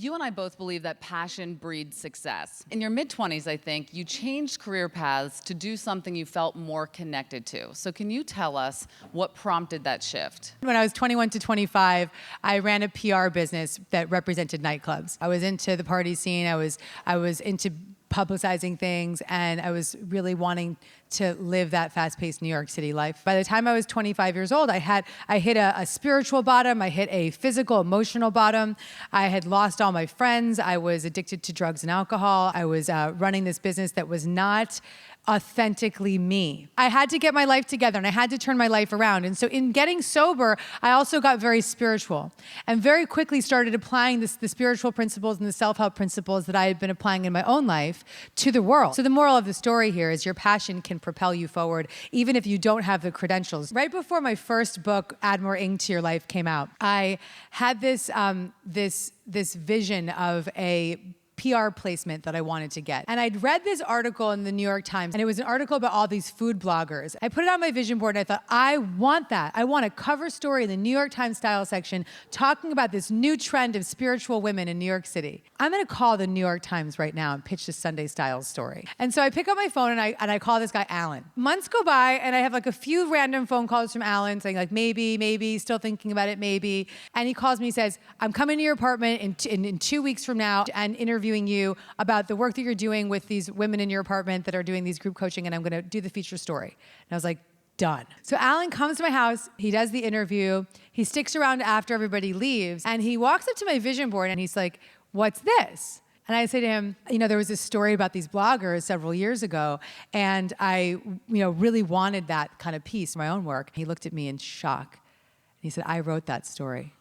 You and I both believe that passion breeds success. In your mid-20s, I think, you changed career paths to do something you felt more connected to. So can you tell us what prompted that shift? When I was 21 to 25, I ran a PR business that represented nightclubs. I was into the party scene. I was into publicizing things, and I was really wanting to live that fast-paced New York City life. By the time I was 25 years old, I hit a spiritual bottom. I hit a physical, emotional bottom. I had lost all my friends. I was addicted to drugs and alcohol. I was running this business that was not authentically me. I had to get my life together, and I had to turn my life around. And so in getting sober, I also got very spiritual and very quickly started applying the spiritual principles and the self-help principles that I had been applying in my own life to the world. So the moral of the story here is your passion can propel you forward, even if you don't have the credentials. Right before my first book, Add More Ing to Your Life, came out, I had this vision of a PR placement that I wanted to get. And I'd read this article in the New York Times, and it was an article about all these food bloggers. I put it on my vision board, and I thought, I want that. I want a cover story in the New York Times style section talking about this new trend of spiritual women in New York City. I'm gonna call the New York Times right now and pitch the Sunday Styles story. And so I pick up my phone and I call this guy Alan. Months go by, and I have like a few random phone calls from Alan saying like, maybe, still thinking about it, maybe. And he calls me, says, I'm coming to your apartment in 2 weeks from now and interviewing you about the work that you're doing with these women in your apartment that are doing these group coaching, and I'm gonna do the feature story. And I was like, done. So Alan comes to my house, he does the interview, he sticks around after everybody leaves, and he walks up to my vision board and he's like, what's this? And I say to him, there was this story about these bloggers several years ago, and I really wanted that kind of piece in my own work. He looked at me in shock, and he said, I wrote that story.